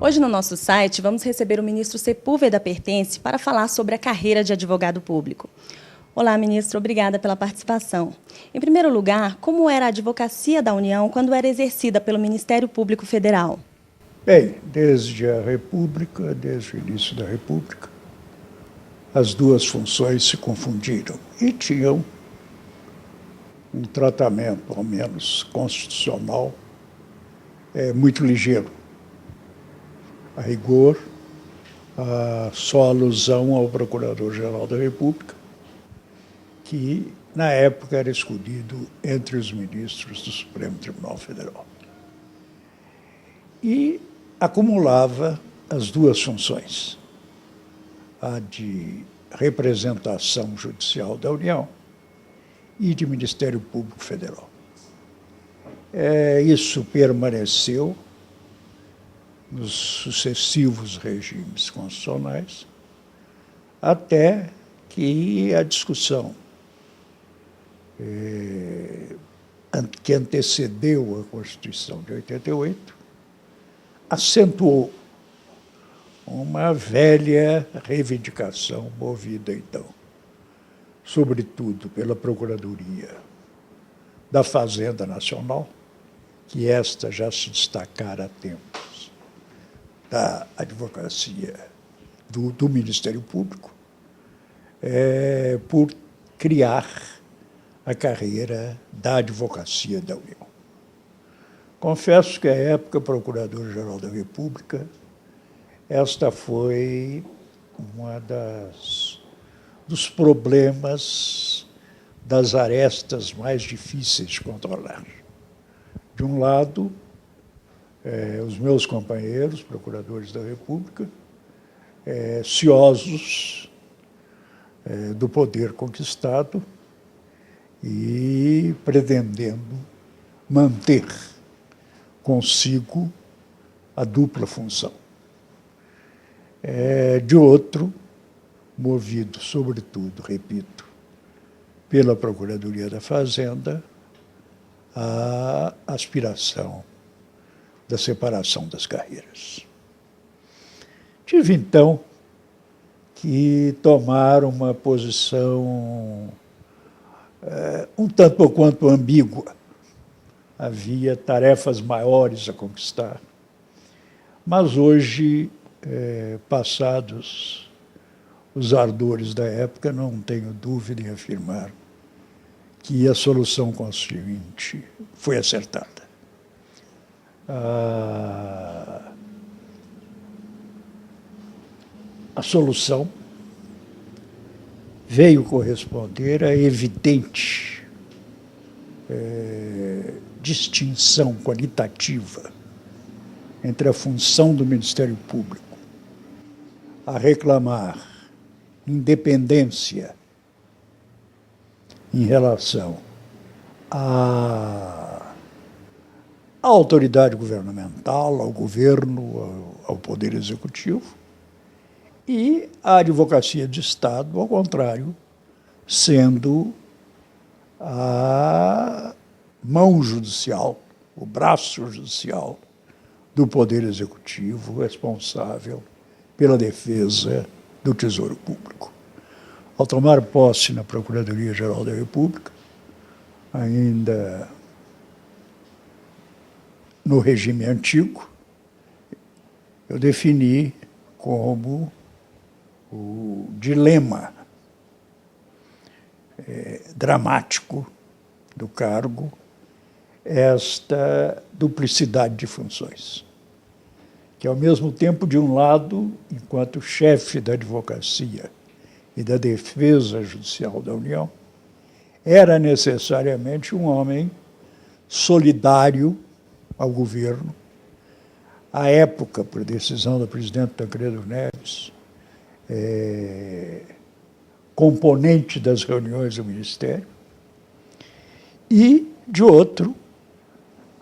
Hoje no nosso site vamos receber o ministro Sepúlveda Pertence para falar sobre a carreira de advogado público. Olá, ministro, obrigada pela participação. Em primeiro lugar, como era a advocacia da União quando era exercida pelo Ministério Público Federal? Bem, desde a República, desde o início da República, as duas funções se confundiram e tinham um tratamento, ao menos constitucional, muito ligeiro. A rigor, só alusão ao Procurador-Geral da República, que, na época, era escolhido entre os ministros do Supremo Tribunal Federal. E acumulava as duas funções, a de representação judicial da União e de Ministério Público Federal. Isso permaneceu nos sucessivos regimes constitucionais, até que a discussão que antecedeu a Constituição de 88 acentuou uma velha reivindicação movida, então, sobretudo pela Procuradoria da Fazenda Nacional, que esta já se destacara há tempos da advocacia do Ministério Público, por criar a carreira da advocacia da União. Confesso que, à época, Procurador-Geral da República, esta foi uma dos problemas, das arestas mais difíceis de controlar. De um lado, os meus companheiros, procuradores da República, ciosos do poder conquistado e pretendendo manter consigo a dupla função. De outro, movido, sobretudo, repito, pela Procuradoria da Fazenda, a aspiração da separação das carreiras. Tive, então, que tomar uma posição um tanto ou quanto ambígua. Havia tarefas maiores a conquistar. Mas hoje, passados os ardores da época, não tenho dúvida em afirmar que a solução constituinte foi acertada. A solução veio corresponder à evidente distinção qualitativa entre a função do Ministério Público a reclamar independência em relação à autoridade governamental, ao governo, ao Poder Executivo, e a advocacia de Estado, ao contrário, sendo a mão judicial, o braço judicial do Poder Executivo responsável pela defesa do Tesouro Público. Ao tomar posse na Procuradoria-Geral da República, ainda no regime antigo, eu defini como o dilema dramático do cargo esta duplicidade de funções, que, ao mesmo tempo, de um lado, enquanto chefe da advocacia e da defesa judicial da União, era necessariamente um homem solidário ao governo. À época, por decisão do presidente Tancredo Neves, componente das reuniões do Ministério, e, de outro,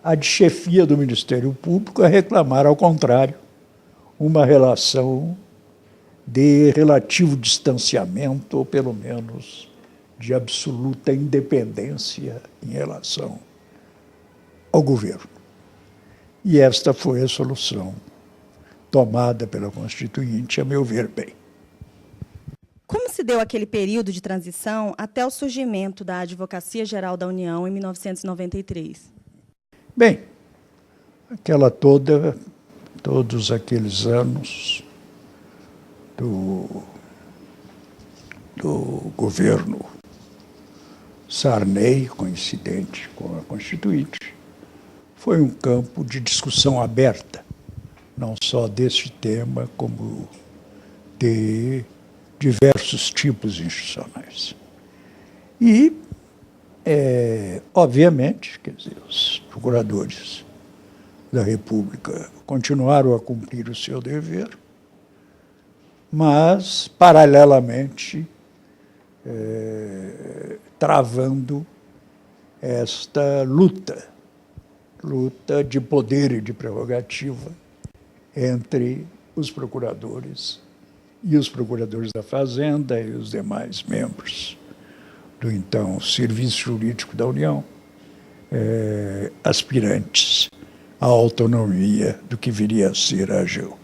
a de chefia do Ministério Público a reclamar, ao contrário, uma relação de relativo distanciamento, ou pelo menos de absoluta independência em relação ao governo. E esta foi a solução tomada pela Constituinte, a meu ver, bem. Como se deu aquele período de transição até o surgimento da Advocacia Geral da União em 1993? Bem, todos aqueles anos do governo Sarney, coincidente com a Constituinte, foi um campo de discussão aberta, não só deste tema, como de diversos tipos institucionais. E, obviamente, quer dizer, os procuradores da República continuaram a cumprir o seu dever, mas, paralelamente, travando esta luta de poder e de prerrogativa entre os procuradores e os procuradores da Fazenda e os demais membros do então Serviço Jurídico da União, aspirantes à autonomia do que viria a ser a AGU.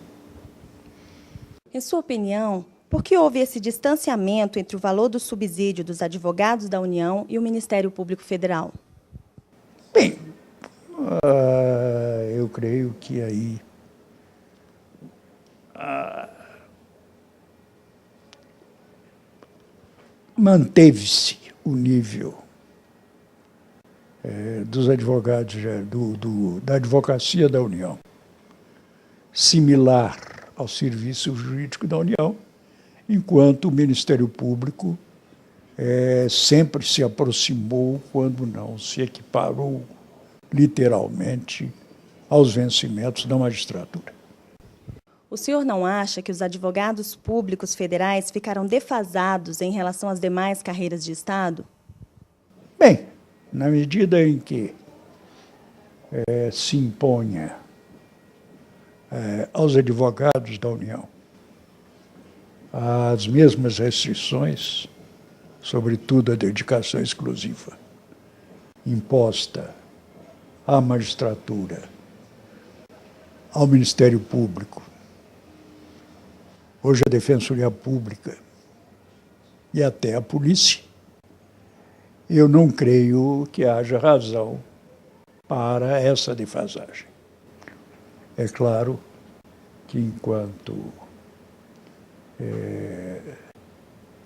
Em sua opinião, por que houve esse distanciamento entre o valor do subsídio dos advogados da União e o Ministério Público Federal? Bem, eu creio que aí manteve-se o nível dos advogados da Advocacia da União, similar ao Serviço Jurídico da União, enquanto o Ministério Público sempre se aproximou, quando não se equiparou literalmente aos vencimentos da magistratura. O senhor não acha que os advogados públicos federais ficaram defasados em relação às demais carreiras de Estado? Bem, na medida em que se imponha aos advogados da União as mesmas restrições, sobretudo a dedicação exclusiva, imposta à magistratura, ao Ministério Público, hoje a Defensoria Pública e até a Polícia, eu não creio que haja razão para essa defasagem. É claro que enquanto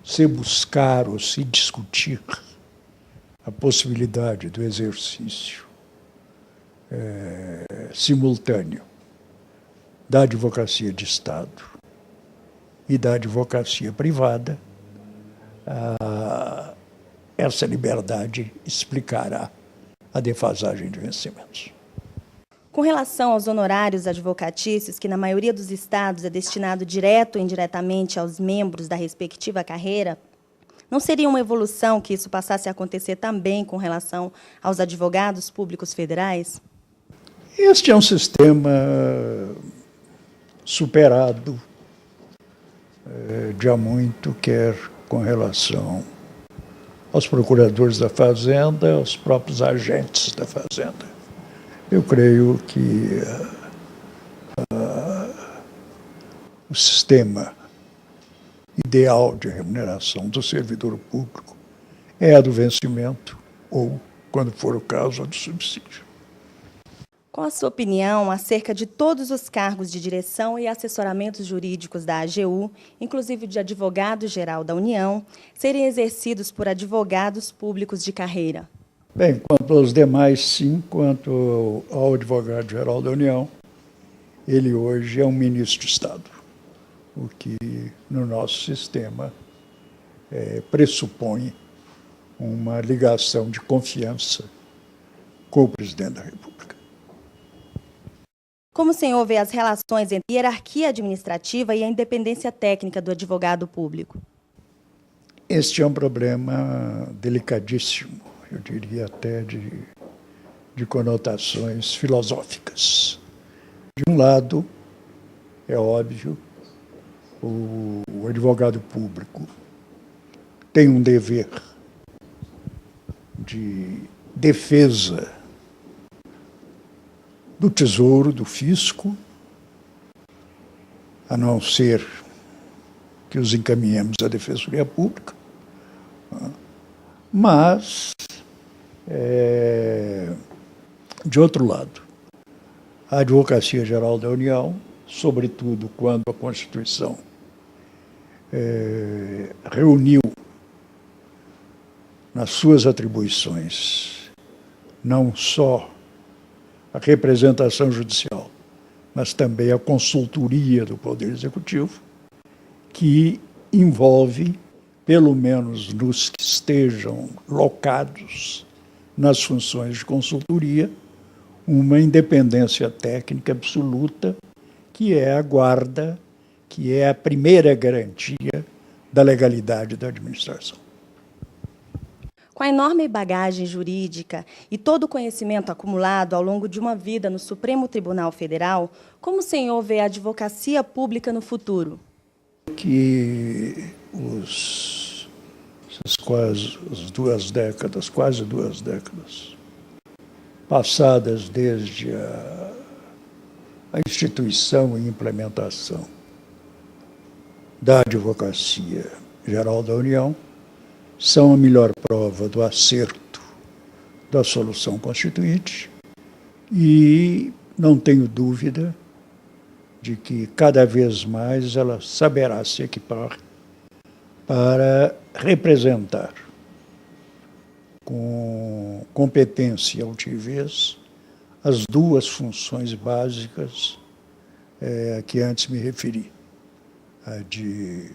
se buscar ou se discutir a possibilidade do exercício simultâneo da advocacia de Estado e da advocacia privada, essa liberdade explicará a defasagem de vencimentos. Com relação aos honorários advocatícios, que na maioria dos estados é destinado direto ou indiretamente aos membros da respectiva carreira, não seria uma evolução que isso passasse a acontecer também com relação aos advogados públicos federais? Este é um sistema superado de há muito, quer com relação aos procuradores da Fazenda, aos próprios agentes da Fazenda. Eu creio que o sistema ideal de remuneração do servidor público é a do vencimento ou, quando for o caso, a do subsídio. Qual a sua opinião acerca de todos os cargos de direção e assessoramentos jurídicos da AGU, inclusive de advogado-geral da União, serem exercidos por advogados públicos de carreira? Bem, quanto aos demais, sim. Quanto ao advogado-geral da União, ele hoje é um ministro de Estado, o que, no nosso sistema, pressupõe uma ligação de confiança com o presidente da República. Como o senhor vê as relações entre a hierarquia administrativa e a independência técnica do advogado público? Este é um problema delicadíssimo, eu diria até de conotações filosóficas. De um lado, é óbvio, o advogado público tem um dever de defesa do Tesouro, do Fisco, a não ser que os encaminhemos à Defensoria Pública, mas, de outro lado, a Advocacia Geral da União, sobretudo quando a Constituição reuniu nas suas atribuições não só a representação judicial, mas também a consultoria do Poder Executivo, que envolve, pelo menos nos que estejam locados nas funções de consultoria, uma independência técnica absoluta, que é a guarda, que é a primeira garantia da legalidade da administração. Com a enorme bagagem jurídica e todo o conhecimento acumulado ao longo de uma vida no Supremo Tribunal Federal, como o senhor vê a advocacia pública no futuro? Que quase 2 décadas, passadas desde a instituição e implementação da Advocacia Geral da União, são a melhor prova do acerto da solução constituinte e não tenho dúvida de que cada vez mais ela saberá se equipar para representar com competência e altivez as 2 funções básicas a que antes me referi, a de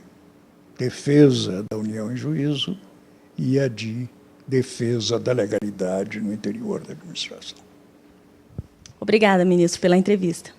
defesa da união em juízo e a de defesa da legalidade no interior da administração. Obrigada, ministro, pela entrevista.